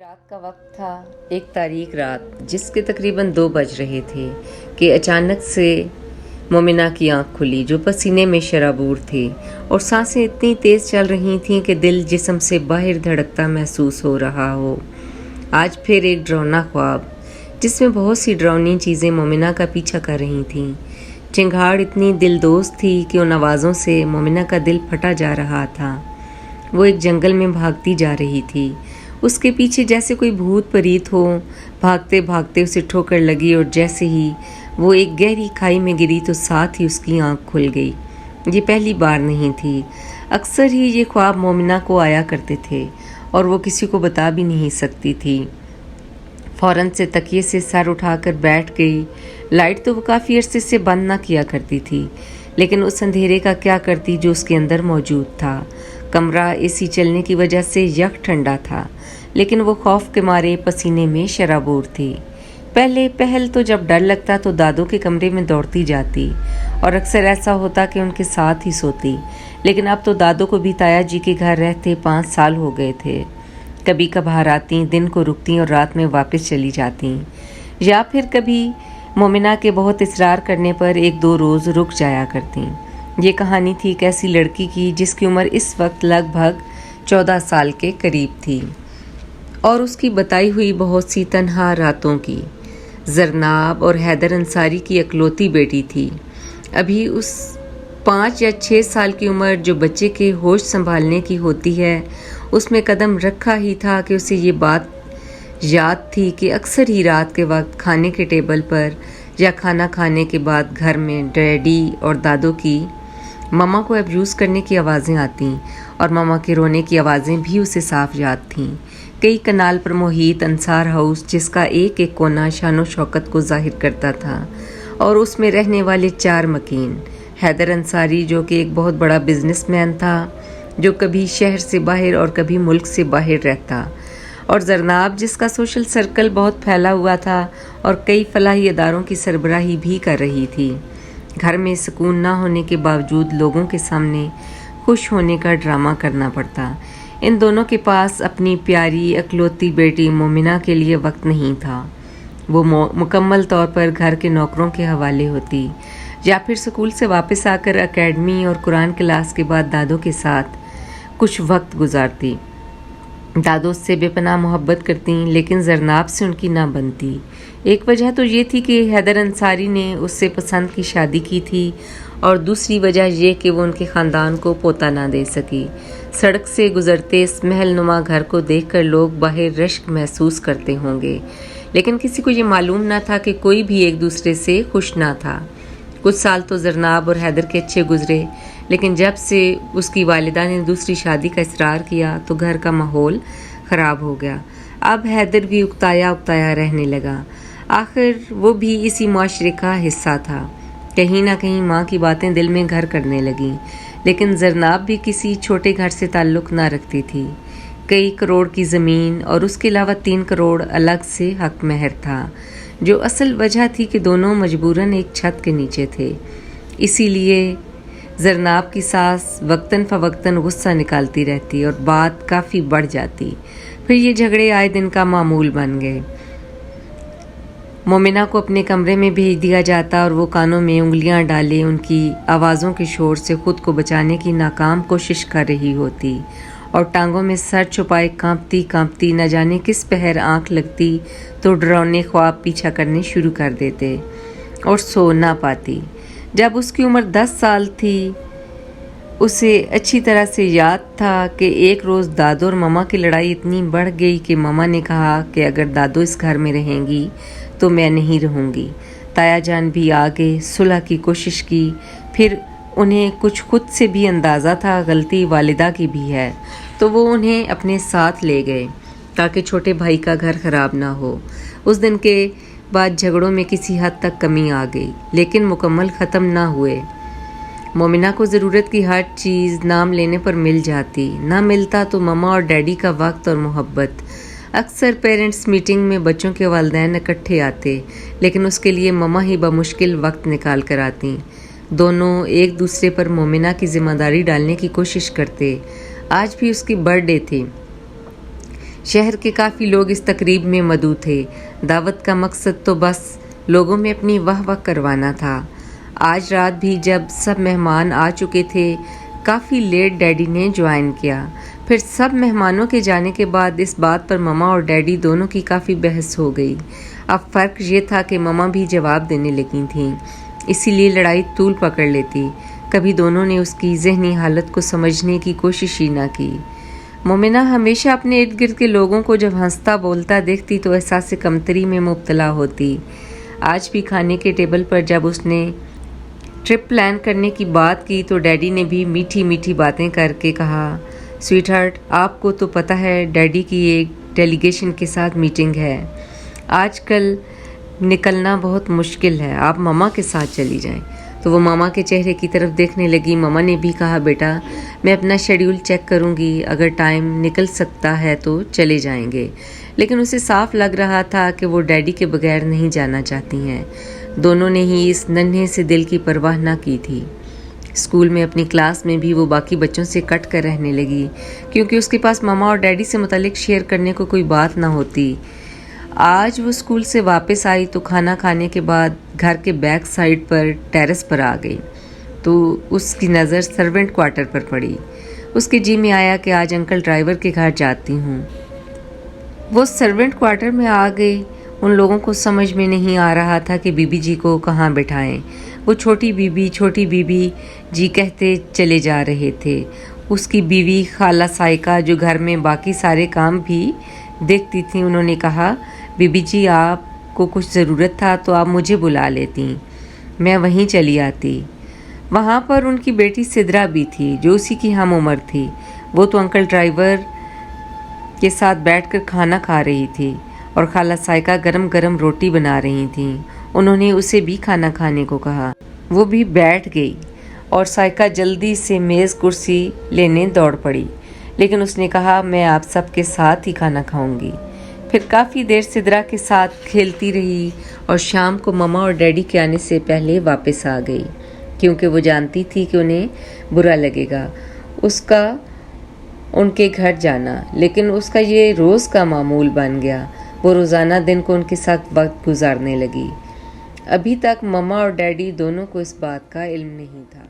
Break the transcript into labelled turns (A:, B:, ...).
A: رات کا وقت تھا، ایک تاریک رات جس کے تقریباً 2 بج رہے تھے کہ اچانک سے مومنہ کی آنکھ کھلی جو پسینے میں شرابور تھی اور سانسیں اتنی تیز چل رہی تھیں کہ دل جسم سے باہر دھڑکتا محسوس ہو رہا ہو۔ آج پھر ایک ڈراؤنا خواب جس میں بہت سی ڈراؤنی چیزیں مومنہ کا پیچھا کر رہی تھیں۔ چنگھاڑ اتنی دل دوست تھی کہ ان آوازوں سے مومنہ کا دل پھٹا جا رہا تھا۔ وہ ایک جنگل میں بھاگتی جا رہی تھی، اس کے پیچھے جیسے کوئی بھوت پریت ہو۔ بھاگتے بھاگتے اسے ٹھوکر لگی اور جیسے ہی وہ ایک گہری کھائی میں گری تو ساتھ ہی اس کی آنکھ کھل گئی۔ یہ پہلی بار نہیں تھی، اکثر ہی یہ خواب مومنہ کو آیا کرتے تھے اور وہ کسی کو بتا بھی نہیں سکتی تھی۔ فوراً سے تکیے سے سر اٹھا کر بیٹھ گئی۔ لائٹ تو وہ کافی عرصے سے بند نہ کیا کرتی تھی، لیکن اس اندھیرے کا کیا کرتی جو اس کے اندر موجود تھا۔ کمرہ اے سی چلنے کی وجہ سے یک ٹھنڈا تھا، لیکن وہ خوف کے مارے پسینے میں شرابور تھی۔ پہل تو جب ڈر لگتا تو دادو کے کمرے میں دوڑتی جاتی اور اکثر ایسا ہوتا کہ ان کے ساتھ ہی سوتی، لیکن اب تو دادو کو بھی تایا جی کے گھر رہتے 5 سال ہو گئے تھے۔ کبھی کبھار آتی، دن کو رکتی اور رات میں واپس چلی جاتی، یا پھر کبھی مومنہ کے بہت اصرار کرنے پر 1-2 روز رک جایا کرتی۔ یہ کہانی تھی ایک ایسی لڑکی کی جس کی عمر اس وقت لگ بھگ 14 سال کے قریب تھی اور اس کی بتائی ہوئی بہت سی تنہا راتوں کی۔ زرناب اور حیدر انصاری کی اکلوتی بیٹی تھی۔ ابھی اس 5 یا 6 سال کی عمر جو بچے کے ہوش سنبھالنے کی ہوتی ہے، اس میں قدم رکھا ہی تھا کہ اسے یہ بات یاد تھی کہ اکثر ہی رات کے وقت کھانے کے ٹیبل پر یا کھانا کھانے کے بعد گھر میں ڈیڈی اور دادو کی ماما کو ابیوز کرنے کی آوازیں آتیں اور ماما کے رونے کی آوازیں بھی اسے صاف یاد تھیں۔ کئی کنال پر محیط انصار ہاؤس جس کا ایک ایک کونا شان و شوکت کو ظاہر کرتا تھا اور اس میں رہنے والے 4 مکین۔ حیدر انصاری جو کہ ایک بہت بڑا بزنس مین تھا، جو کبھی شہر سے باہر اور کبھی ملک سے باہر رہتا، اور زرناب جس کا سوشل سرکل بہت پھیلا ہوا تھا اور کئی فلاحی اداروں کی سربراہی بھی کر رہی تھی۔ گھر میں سکون نہ ہونے کے باوجود لوگوں کے سامنے خوش ہونے کا ڈرامہ کرنا پڑتا۔ ان دونوں کے پاس اپنی پیاری اکلوتی بیٹی مومنہ کے لیے وقت نہیں تھا۔ وہ مکمل طور پر گھر کے نوکروں کے حوالے ہوتی یا پھر اسکول سے واپس آ کر اکیڈمی اور قرآن کلاس کے بعد دادو کے ساتھ کچھ وقت گزارتی۔ دادو سے بے پناہ محبت کرتی، لیکن زرناب سے ان کی نہ بنتی۔ ایک وجہ تو یہ تھی کہ حیدر انصاری نے اس سے پسند کی شادی کی تھی، اور دوسری وجہ یہ کہ وہ ان کے خاندان کو پوتا نہ دے سکی۔ سڑک سے گزرتے اس محل نما گھر کو دیکھ کر لوگ باہر رشک محسوس کرتے ہوں گے، لیکن کسی کو یہ معلوم نہ تھا کہ کوئی بھی ایک دوسرے سے خوش نہ تھا۔ کچھ سال تو زرناب اور حیدر کے اچھے گزرے، لیکن جب سے اس کی والدہ نے دوسری شادی کا اصرار کیا تو گھر کا ماحول خراب ہو گیا۔ اب حیدر بھی اکتایا رہنے لگا۔ آخر وہ بھی اسی معاشرے کا حصہ تھا۔ کہیں نہ کہیں ماں کی باتیں دل میں گھر کرنے لگیں، لیکن زرناب بھی کسی چھوٹے گھر سے تعلق نہ رکھتی تھی۔ کئی کروڑ کی زمین اور اس کے علاوہ 3 کروڑ الگ سے حق مہر تھا، جو اصل وجہ تھی کہ دونوں مجبوراً ایک چھت کے نیچے تھے۔ اسی لیے زرناب کی ساس وقتاً فوقتاً غصہ نکالتی رہتی اور بات کافی بڑھ جاتی۔ پھر یہ جھگڑے آئے دن کا معمول بن گئے۔ مومنہ کو اپنے کمرے میں بھیج دیا جاتا اور وہ کانوں میں انگلیاں ڈالے ان کی آوازوں کے شور سے خود کو بچانے کی ناکام کوشش کر رہی ہوتی، اور ٹانگوں میں سر چھپائے کانپتی نہ جانے کس پہر آنکھ لگتی تو ڈراؤنے خواب پیچھا کرنے شروع کر دیتے اور سو نہ پاتی۔ جب اس کی عمر 10 سال تھی، اسے اچھی طرح سے یاد تھا کہ ایک روز دادو اور ماما کی لڑائی اتنی بڑھ گئی کہ ماما نے کہا کہ اگر دادو اس گھر میں رہیں گی تو میں نہیں رہوں گی۔ تایا جان بھی آگے صلح کی کوشش کی، پھر انہیں کچھ خود سے بھی اندازہ تھا غلطی والدہ کی بھی ہے، تو وہ انہیں اپنے ساتھ لے گئے تاکہ چھوٹے بھائی کا گھر خراب نہ ہو۔ اس دن کے بعد جھگڑوں میں کسی حد تک کمی آ گئی، لیکن مکمل ختم نہ ہوئے۔ مومنہ کو ضرورت کی ہر چیز نام لینے پر مل جاتی، نہ ملتا تو ماما اور ڈیڈی کا وقت اور محبت۔ اکثر پیرنٹس میٹنگ میں بچوں کے والدین اکٹھے آتے، لیکن اس کے لیے ماما ہی بمشکل وقت نکال کر آتی۔ دونوں ایک دوسرے پر مومنہ کی ذمہ داری ڈالنے کی کوشش کرتے۔ آج بھی اس کی برتھ ڈے تھی، شہر کے کافی لوگ اس تقریب میں مدعو تھے۔ دعوت کا مقصد تو بس لوگوں میں اپنی واہ واہ کروانا تھا۔ آج رات بھی جب سب مہمان آ چکے تھے، کافی لیٹ ڈیڈی نے جوائن کیا۔ پھر سب مہمانوں کے جانے کے بعد اس بات پر مما اور ڈیڈی دونوں کی کافی بحث ہو گئی۔ اب فرق یہ تھا کہ مما بھی جواب دینے لگی تھیں، اسی لیے لڑائی طول پکڑ لیتی۔ کبھی دونوں نے اس کی ذہنی حالت کو سمجھنے کی کوشش ہی نہ کی۔ مومنہ ہمیشہ اپنے ارد گرد کے لوگوں کو جب ہنستا بولتا دیکھتی تو احساس کمتری میں مبتلا ہوتی۔ آج بھی کھانے کے ٹیبل پر جب اس نے ٹرپ پلان کرنے کی بات کی تو ڈیڈی نے بھی میٹھی میٹھی باتیں کر کے کہا، سویٹ ہارٹ، آپ کو تو پتہ ہے ڈیڈی کی ایک ڈیلیگیشن کے ساتھ میٹنگ ہے، آج کل نکلنا بہت مشکل ہے، آپ مما کے ساتھ چلی جائیں۔ تو وہ ماما کے چہرے کی طرف دیکھنے لگی۔ مما نے بھی کہا، بیٹا میں اپنا شیڈیول چیک کروں گی، اگر ٹائم نکل سکتا ہے تو چلے جائیں گے۔ لیکن اسے صاف لگ رہا تھا کہ وہ ڈیڈی کے بغیر نہیں جانا چاہتی ہیں۔ دونوں نے ہی اس ننھے سے دل کی پرواہ نہ کی تھی۔ اسکول میں اپنی کلاس میں بھی وہ باقی بچوں سے کٹ کر رہنے لگی، کیونکہ اس کے پاس ماما اور ڈیڈی سے متعلق شیئر کرنے کو کوئی بات نہ ہوتی۔ آج وہ اسکول سے واپس آئی تو کھانا کھانے کے بعد گھر کے بیک سائڈ پر ٹیرس پر آ گئی تو اس کی نظر سرونٹ کوارٹر پر پڑی۔ اس کے جی میں آیا کہ آج انکل ڈرائیور کے گھر جاتی ہوں۔ وہ سرونٹ کوارٹر میں آ گئی۔ ان لوگوں کو سمجھ میں نہیں آ رہا تھا کہ بی بی جی کو کہاں بٹھائیں۔ وہ چھوٹی بی بی جی کہتے چلے جا رہے تھے۔ اس کی بیوی خالہ سائقہ جو گھر میں باقی سارے کام بھی دیکھتی تھیں، انہوں نے کہا، بی بی جی آپ کو کچھ ضرورت تھا تو آپ مجھے بلا لیتی، میں وہیں چلی آتی۔ وہاں پر ان کی بیٹی سدرا بھی تھی جو اسی کی ہم عمر تھی۔ وہ تو انکل ڈرائیور کے ساتھ بیٹھ کر کھانا کھا رہی تھی اور خالہ سائقہ گرم گرم روٹی بنا رہی تھیں۔ انہوں نے اسے بھی کھانا کھانے کو کہا۔ وہ بھی بیٹھ گئی اور سائقہ جلدی سے میز کرسی لینے دوڑ پڑی، لیکن اس نے کہا، میں آپ سب کے ساتھ ہی کھانا کھاؤں گی۔ پھر کافی دیر سدرا کے ساتھ کھیلتی رہی اور شام کو مما اور ڈیڈی کے آنے سے پہلے واپس آ گئی، کیونکہ وہ جانتی تھی کہ انہیں برا لگے گا اس کا ان کے گھر جانا، لیکن اس کا یہ روز کا معمول بن گیا۔ وہ روزانہ دن کو ان کے ساتھ وقت گزارنے لگی۔ ابھی تک مما اور ڈیڈی دونوں کو اس بات کا علم نہیں تھا۔